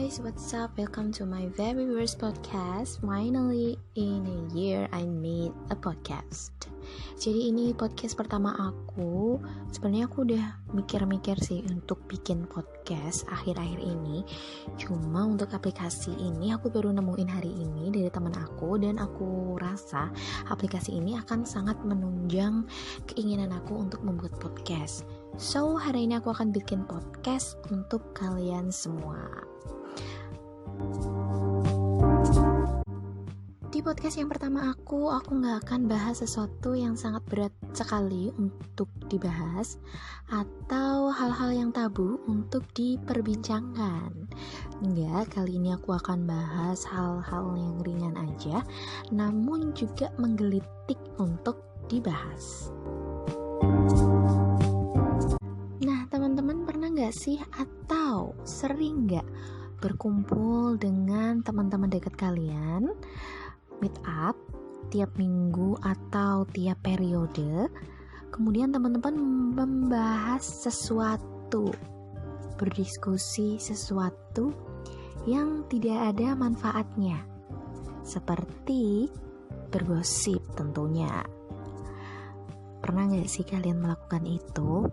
guys, what's up? Welcome to my very first podcast. Finally, in a year I made a podcast. Jadi ini podcast pertama aku. Sebenarnya aku udah mikir-mikir sih untuk bikin podcast akhir-akhir ini. Cuma untuk aplikasi ini aku baru nemuin hari ini dari teman aku. Dan aku rasa aplikasi ini akan sangat menunjang keinginan aku untuk membuat podcast. So, hari ini aku akan bikin podcast untuk kalian semua. Di podcast yang pertama aku gak akan bahas sesuatu yang sangat berat sekali untuk dibahas atau hal-hal yang tabu untuk diperbincangkan. Enggak, kali ini aku akan bahas hal-hal yang ringan aja, namun juga menggelitik untuk dibahas. Nah, teman-teman pernah gak sih atau sering gak berkumpul dengan teman-teman dekat kalian, meet up tiap minggu atau tiap periode, kemudian teman-teman membahas sesuatu, berdiskusi sesuatu yang tidak ada manfaatnya, seperti bergosip tentunya. Pernah gak sih kalian melakukan itu?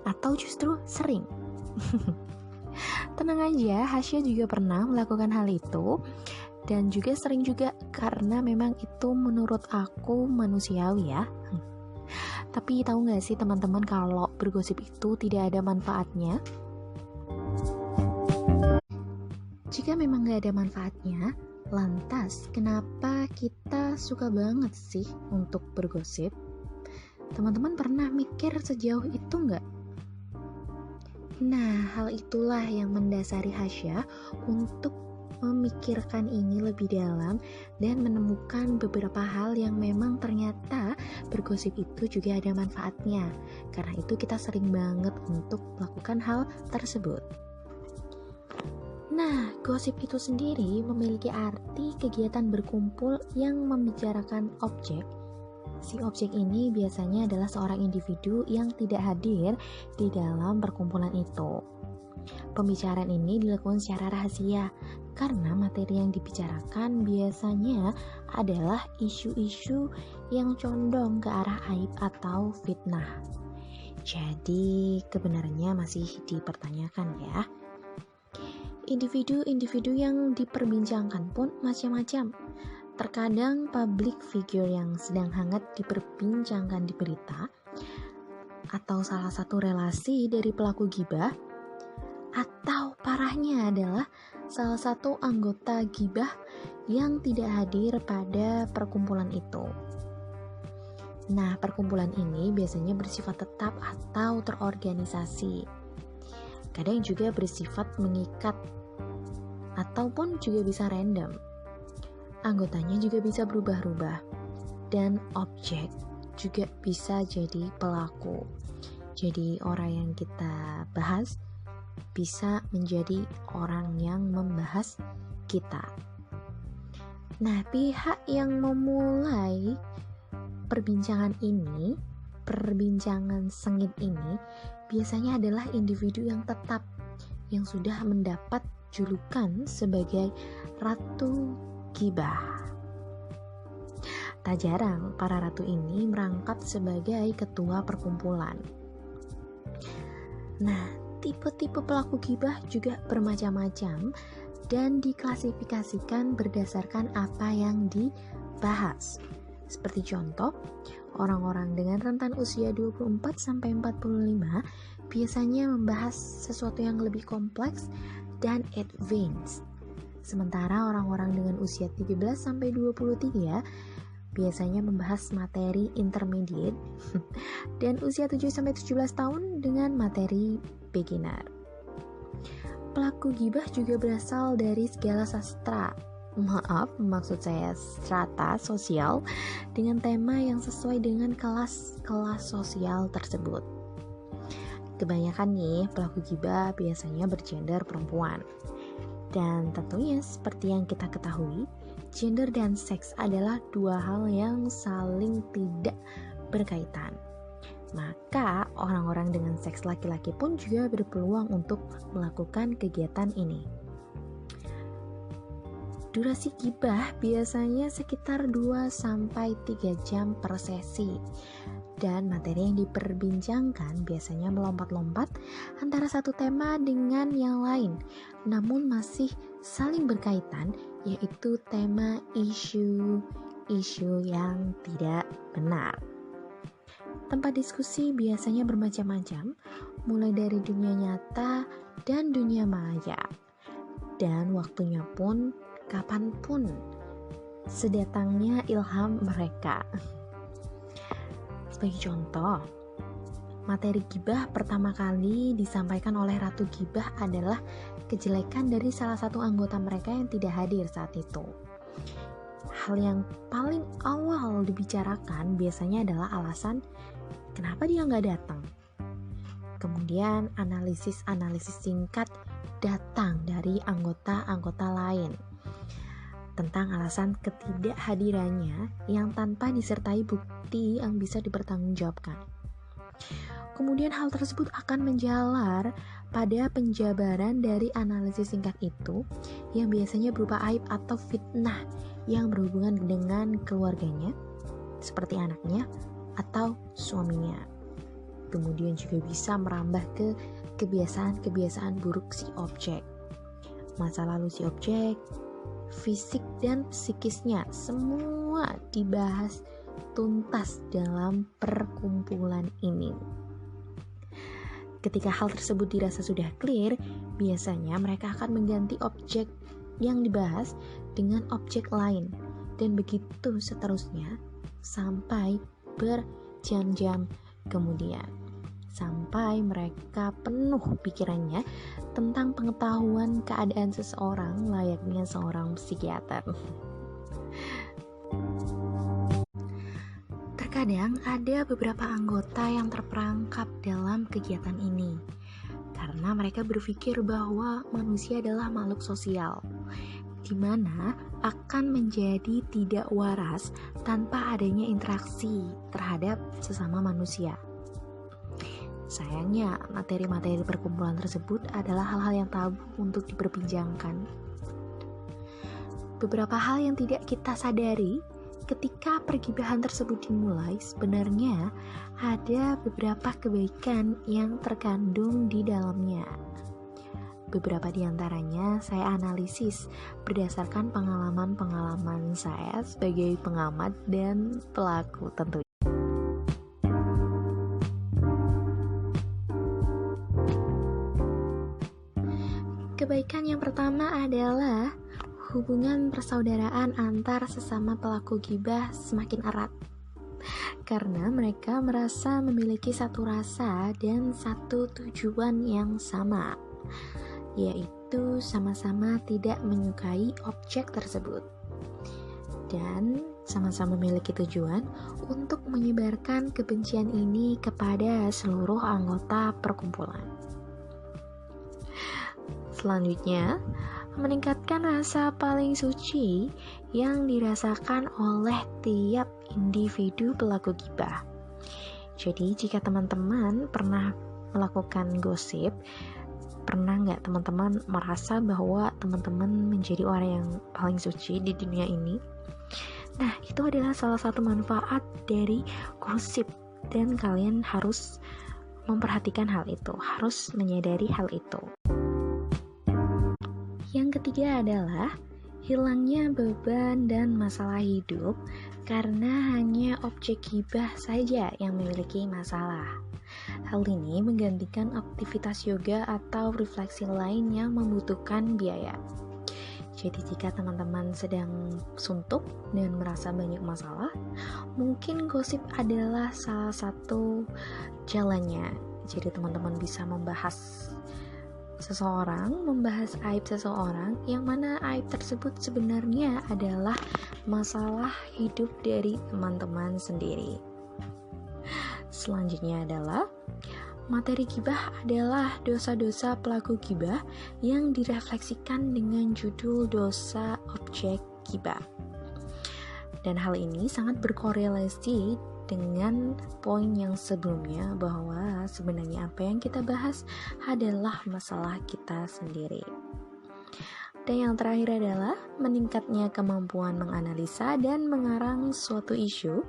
Atau justru sering? Tenang aja, Hasya juga pernah melakukan hal itu dan juga sering juga karena memang itu menurut aku manusiawi ya. Tapi tahu gak sih teman-teman kalau bergosip itu tidak ada manfaatnya? Jika memang gak ada manfaatnya, lantas kenapa kita suka banget sih untuk bergosip? Teman-teman pernah mikir sejauh itu gak? Nah, hal itulah yang mendasari Hasya untuk memikirkan ini lebih dalam dan menemukan beberapa hal yang memang ternyata bergosip itu juga ada manfaatnya. Karena itu kita sering banget untuk melakukan hal tersebut. Nah, gosip itu sendiri memiliki arti kegiatan berkumpul yang membicarakan objek. Si objek ini biasanya adalah seorang individu yang tidak hadir di dalam perkumpulan itu. Pembicaraan ini dilakukan secara rahasia karena materi yang dibicarakan biasanya adalah isu-isu yang condong ke arah aib atau fitnah. Jadi kebenarannya masih dipertanyakan ya. Individu-individu yang diperbincangkan pun macam-macam. Terkadang public figure yang sedang hangat diperbincangkan di berita, atau salah satu relasi dari pelaku gibah, atau parahnya adalah salah satu anggota gibah yang tidak hadir pada perkumpulan itu. Nah, perkumpulan ini biasanya bersifat tetap atau terorganisasi. Kadang juga bersifat mengikat, ataupun juga bisa random. Anggotanya juga bisa berubah-ubah, dan objek juga bisa jadi pelaku. Jadi orang yang kita bahas bisa menjadi orang yang membahas kita. Nah, pihak yang memulai perbincangan sengit ini biasanya adalah individu yang tetap, yang sudah mendapat julukan sebagai Ratu Gibah. Tak jarang para ratu ini merangkap sebagai ketua perkumpulan. Nah, tipe-tipe pelaku gibah juga bermacam-macam dan diklasifikasikan berdasarkan apa yang dibahas. Seperti contoh, orang-orang dengan rentan usia 24-45 biasanya membahas sesuatu yang lebih kompleks dan advance. Sementara orang-orang dengan usia 13-23 biasanya membahas materi intermediate dan usia 7-17 tahun dengan materi beginner. Pelaku gibah juga berasal dari segala sastra. Maksud saya strata sosial dengan tema yang sesuai dengan kelas-kelas sosial tersebut. Kebanyakan nih pelaku gibah biasanya bergender perempuan. Dan tentunya seperti yang kita ketahui, gender dan seks adalah dua hal yang saling tidak berkaitan. Maka orang-orang dengan seks laki-laki pun juga berpeluang untuk melakukan kegiatan ini. Durasi gibah biasanya sekitar 2-3 jam per sesi. Dan materi yang diperbincangkan biasanya melompat-lompat antara satu tema dengan yang lain, namun masih saling berkaitan, yaitu tema isu yang tidak benar. Tempat diskusi biasanya bermacam-macam, mulai dari dunia nyata dan dunia maya. Dan waktunya pun kapanpun sedatangnya ilham mereka. Sebagai contoh, materi gibah pertama kali disampaikan oleh Ratu Gibah adalah kejelekan dari salah satu anggota mereka yang tidak hadir saat itu. Hal yang paling awal dibicarakan biasanya adalah alasan kenapa dia nggak datang. Kemudian analisis singkat datang dari anggota-anggota lain tentang alasan ketidakhadirannya yang tanpa disertai bukti yang bisa dipertanggungjawabkan. Kemudian hal tersebut akan menjalar pada penjabaran dari analisis singkat itu yang biasanya berupa aib atau fitnah yang berhubungan dengan keluarganya, seperti anaknya atau suaminya. Kemudian juga bisa merambah ke kebiasaan-kebiasaan buruk si objek, masa lalu si objek, fisik dan psikisnya, semua dibahas tuntas dalam perkumpulan ini. Ketika hal tersebut dirasa sudah clear, biasanya mereka akan mengganti objek yang dibahas dengan objek lain, dan begitu seterusnya sampai berjam-jam kemudian, sampai mereka penuh pikirannya tentang pengetahuan keadaan seseorang layaknya seorang psikiater. Terkadang ada beberapa anggota yang terperangkap dalam kegiatan ini karena mereka berpikir bahwa manusia adalah makhluk sosial, di mana akan menjadi tidak waras tanpa adanya interaksi terhadap sesama manusia. Sayangnya, materi-materi perkumpulan tersebut adalah hal-hal yang tabu untuk diperbincangkan. Beberapa hal yang tidak kita sadari ketika pergibahan tersebut dimulai, sebenarnya ada beberapa kebaikan yang terkandung di dalamnya. Beberapa di antaranya saya analisis berdasarkan pengalaman-pengalaman saya sebagai pengamat dan pelaku tentunya. Kebaikan yang pertama adalah hubungan persaudaraan antar sesama pelaku gibah semakin erat. Karena mereka merasa memiliki satu rasa dan satu tujuan yang sama, yaitu sama-sama tidak menyukai objek tersebut. Dan sama-sama memiliki tujuan untuk menyebarkan kebencian ini kepada seluruh anggota perkumpulan. Selanjutnya, meningkatkan rasa paling suci yang dirasakan oleh tiap individu pelaku gibah. Jadi, jika teman-teman pernah melakukan gosip, pernah nggak teman-teman merasa bahwa teman-teman menjadi orang yang paling suci di dunia ini? Nah, itu adalah salah satu manfaat dari gosip, dan kalian harus memperhatikan hal itu, harus menyadari hal itu. Yang ketiga adalah hilangnya beban dan masalah hidup karena hanya objek gibah saja yang memiliki masalah. Hal ini menggantikan aktivitas yoga atau refleksi lain yang membutuhkan biaya. Jadi jika teman-teman sedang suntuk dan merasa banyak masalah, mungkin gosip adalah salah satu jalannya. Jadi teman-teman bisa membahas aib seseorang, yang mana aib tersebut sebenarnya adalah masalah hidup dari teman-teman sendiri. Selanjutnya adalah materi gibah adalah dosa-dosa pelaku gibah yang direfleksikan dengan judul dosa objek gibah. Dan hal ini sangat berkorelasi dengan poin yang sebelumnya, bahwa sebenarnya apa yang kita bahas adalah masalah kita sendiri. Dan yang terakhir adalah meningkatnya kemampuan menganalisa dan mengarang suatu isu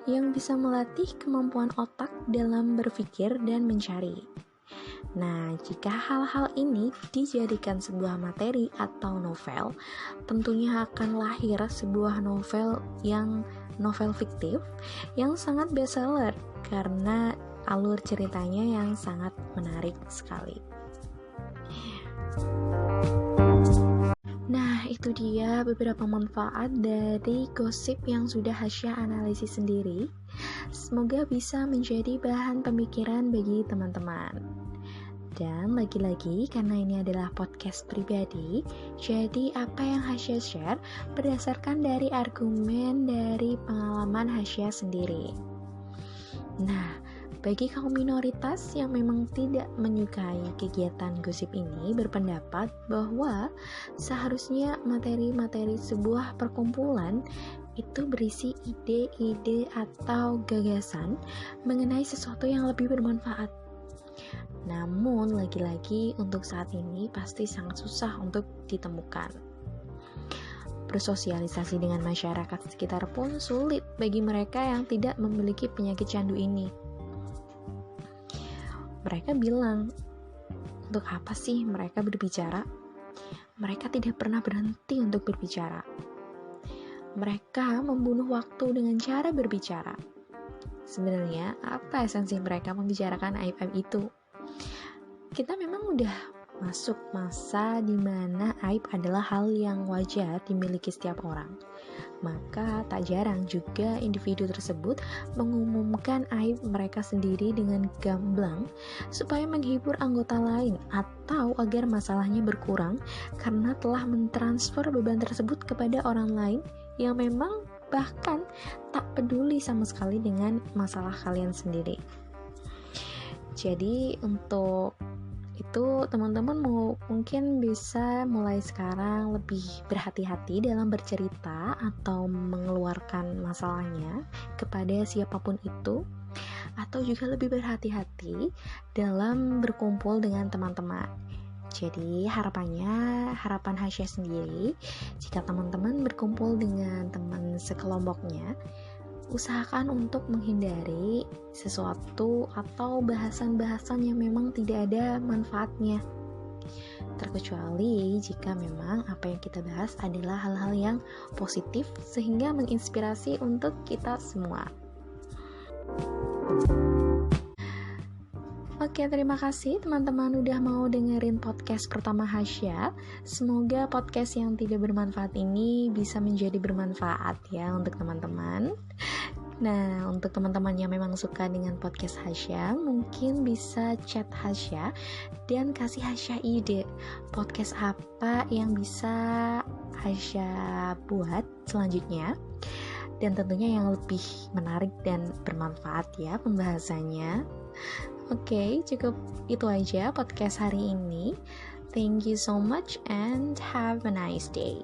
yang bisa melatih kemampuan otak dalam berpikir dan mencari. Nah, jika hal-hal ini dijadikan sebuah materi atau novel, tentunya akan lahir sebuah novel fiktif yang sangat bestseller karena alur ceritanya yang sangat menarik sekali. Nah, itu dia beberapa manfaat dari gosip yang sudah Hasya analisis sendiri. Semoga bisa menjadi bahan pemikiran bagi teman-teman. Dan lagi-lagi, karena ini adalah podcast pribadi, jadi apa yang Hasya share berdasarkan dari argumen dari pengalaman Hasya sendiri. Nah, bagi kaum minoritas yang memang tidak menyukai kegiatan gosip ini berpendapat bahwa seharusnya materi-materi sebuah perkumpulan itu berisi ide-ide atau gagasan mengenai sesuatu yang lebih bermanfaat. Namun, lagi-lagi untuk saat ini pasti sangat susah untuk ditemukan. Bersosialisasi dengan masyarakat sekitar pun sulit bagi mereka yang tidak memiliki penyakit candu ini. Mereka bilang, untuk apa sih mereka berbicara? Mereka tidak pernah berhenti untuk berbicara. Mereka membunuh waktu dengan cara berbicara. Sebenarnya, apa esensi mereka membicarakan aib-aib itu? Kita memang udah masuk masa di mana aib adalah hal yang wajar dimiliki setiap orang. Maka tak jarang juga individu tersebut mengumumkan aib mereka sendiri dengan gamblang supaya menghibur anggota lain atau agar masalahnya berkurang karena telah mentransfer beban tersebut kepada orang lain yang memang bahkan tak peduli sama sekali dengan masalah kalian sendiri. Jadi untuk itu teman-teman mungkin bisa mulai sekarang lebih berhati-hati dalam bercerita atau mengeluarkan masalahnya kepada siapapun itu, atau juga lebih berhati-hati dalam berkumpul dengan teman-teman. Jadi harapan Hasya sendiri, jika teman-teman berkumpul dengan teman sekelompoknya, usahakan untuk menghindari sesuatu atau bahasan-bahasan yang memang tidak ada manfaatnya, terkecuali jika memang apa yang kita bahas adalah hal-hal yang positif sehingga menginspirasi untuk kita semua. Oke, terima kasih teman-teman udah mau dengerin podcast pertama Hasya. Semoga podcast yang tidak bermanfaat ini bisa menjadi bermanfaat ya untuk teman-teman. Nah, untuk teman-teman yang memang suka dengan podcast Hasya, mungkin bisa chat Hasya dan kasih Hasya ide podcast apa yang bisa Hasya buat selanjutnya. Dan tentunya yang lebih menarik dan bermanfaat ya pembahasannya. Oke, cukup itu aja podcast hari ini. Thank you so much and have a nice day.